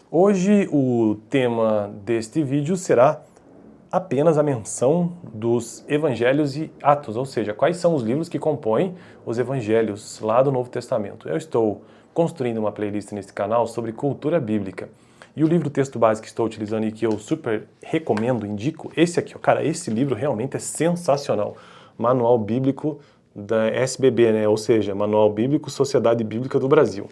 Hoje o tema deste vídeo será apenas a menção dos Evangelhos e Atos, ou seja, quais são os livros que compõem os Evangelhos lá do Novo Testamento. Eu estou construindo uma playlist nesse canal sobre cultura bíblica. E o livro texto base que estou utilizando e que eu super recomendo, indico, esse aqui, ó. Cara, esse livro realmente é sensacional. Manual Bíblico da SBB, né? Ou seja, Manual Bíblico Sociedade Bíblica do Brasil.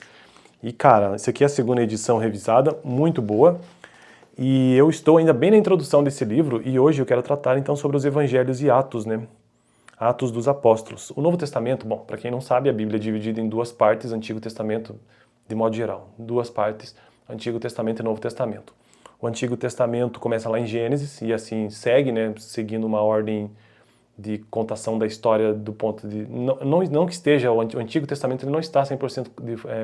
E cara, isso aqui é a segunda edição revisada, muito boa. E eu estou ainda bem na introdução desse livro e hoje eu quero tratar então sobre os Evangelhos e Atos, né? Atos dos Apóstolos. O Novo Testamento, bom, para quem não sabe, a Bíblia é dividida em duas partes, Antigo Testamento de modo geral. Duas partes, Antigo Testamento e Novo Testamento. O Antigo Testamento começa lá em Gênesis e assim segue, né? Seguindo uma ordem de contação da história do ponto de... Não que esteja, o Antigo Testamento ele não está 100%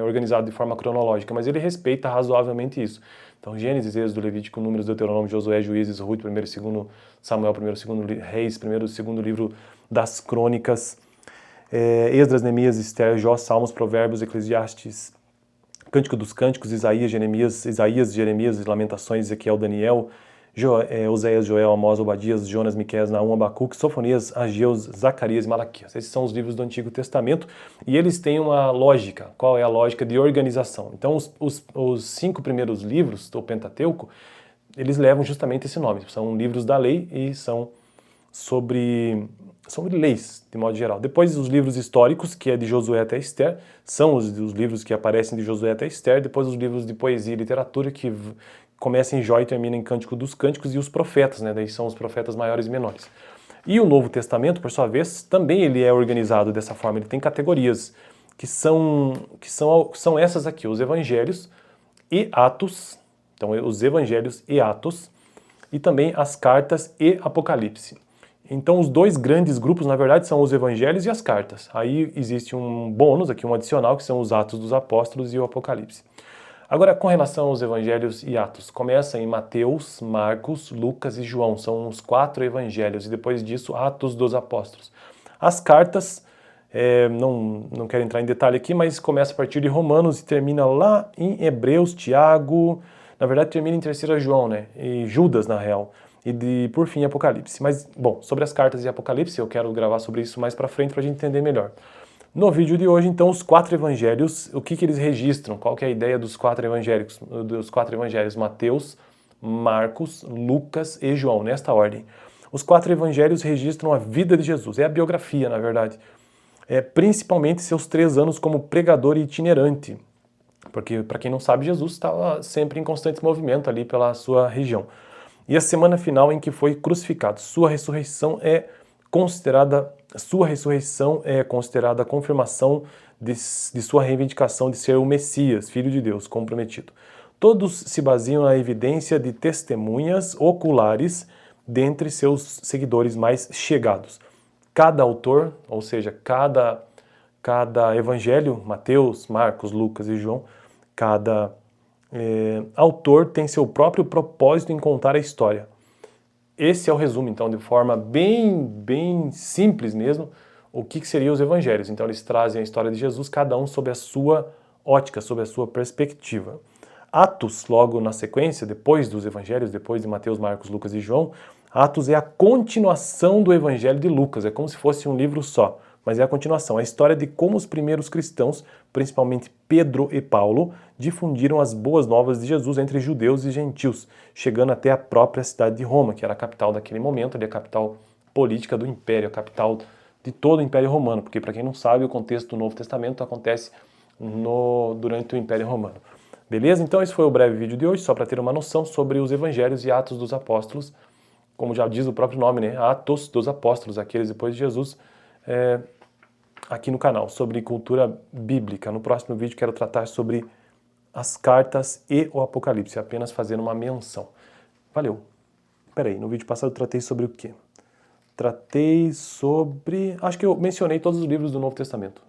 organizado de forma cronológica, mas ele respeita razoavelmente isso. Então, Gênesis, Êxodo, Levítico, Números, Deuteronômio, Josué, Juízes, Ruth, 1º e 2º Samuel, 1º e 2º Reis, 1º e 2º livro das Crônicas, Esdras, Neemias, Esther, Jó, Salmos, Provérbios, Eclesiastes, Cântico dos Cânticos, Isaías, Jeremias, Lamentações, Ezequiel, Daniel, Oséias, Joel, Amós, Obadias, Jonas, Miqueias, Naum, Abacuque, Sofonias, Ageu, Zacarias e Malaquias. Esses são os livros do Antigo Testamento e eles têm uma lógica. Qual é a lógica de organização? Então, os 5 primeiros livros do Pentateuco, eles levam justamente esse nome. São livros da lei e são sobre leis, de modo geral. Depois, os livros históricos, que é de Josué até Esther, são os livros que aparecem de Josué até Esther. Depois, os livros de poesia e literatura, que começa em Jó e termina em Cântico dos Cânticos, e os profetas, né? Daí são os profetas maiores e menores. E o Novo Testamento, por sua vez, também ele é organizado dessa forma, ele tem categorias que são essas aqui, os Evangelhos e Atos, então os Evangelhos e Atos, e também as cartas e Apocalipse. Então os dois grandes grupos, na verdade, são os Evangelhos e as cartas. Aí existe um bônus aqui, um adicional, que são os Atos dos Apóstolos e o Apocalipse. Agora, com relação aos Evangelhos e Atos, começa em Mateus, Marcos, Lucas e João, são os 4 Evangelhos, e depois disso, Atos dos Apóstolos. As cartas, não quero entrar em detalhe aqui, mas começa a partir de Romanos e termina lá em Hebreus, Tiago, na verdade termina em 3ª João, né, e Judas, na real, e por fim Apocalipse. Mas, bom, sobre as cartas e Apocalipse, eu quero gravar sobre isso mais pra frente pra gente entender melhor. No vídeo de hoje, então, os 4 evangelhos, o que eles registram? Qual que é a ideia dos 4 evangelhos? Mateus, Marcos, Lucas e João, nesta ordem. Os 4 evangelhos registram a vida de Jesus, é a biografia, na verdade. Principalmente seus 3 anos como pregador itinerante, porque, para quem não sabe, Jesus estava sempre em constante movimento ali pela sua região. E a semana final em que foi crucificado, sua ressurreição é considerada a confirmação de sua reivindicação de ser o Messias, Filho de Deus, comprometido. Todos se baseiam na evidência de testemunhas oculares dentre seus seguidores mais chegados. Cada autor, ou seja, cada evangelho, Mateus, Marcos, Lucas e João, cada autor tem seu próprio propósito em contar a história. Esse é o resumo, então, de forma bem simples mesmo, o que seriam os evangelhos. Então eles trazem a história de Jesus, cada um sob a sua ótica, sob a sua perspectiva. Atos, logo na sequência, depois dos evangelhos, depois de Mateus, Marcos, Lucas e João, Atos é a continuação do evangelho de Lucas, é como se fosse um livro só, mas é a continuação, a história de como os primeiros cristãos, principalmente Pedro e Paulo, difundiram as boas novas de Jesus entre judeus e gentios, chegando até a própria cidade de Roma, que era a capital daquele momento, ali a capital política do Império, a capital de todo o Império Romano, porque para quem não sabe, o contexto do Novo Testamento acontece durante o Império Romano. Beleza? Então esse foi o breve vídeo de hoje, só para ter uma noção sobre os Evangelhos e Atos dos Apóstolos, como já diz o próprio nome, né? Atos dos Apóstolos, aqueles depois de Jesus, aqui no canal, sobre cultura bíblica. No próximo vídeo quero tratar sobre as cartas e o Apocalipse, apenas fazendo uma menção. Valeu! Peraí, no vídeo passado eu tratei sobre o quê? Tratei sobre... acho que eu mencionei todos os livros do Novo Testamento.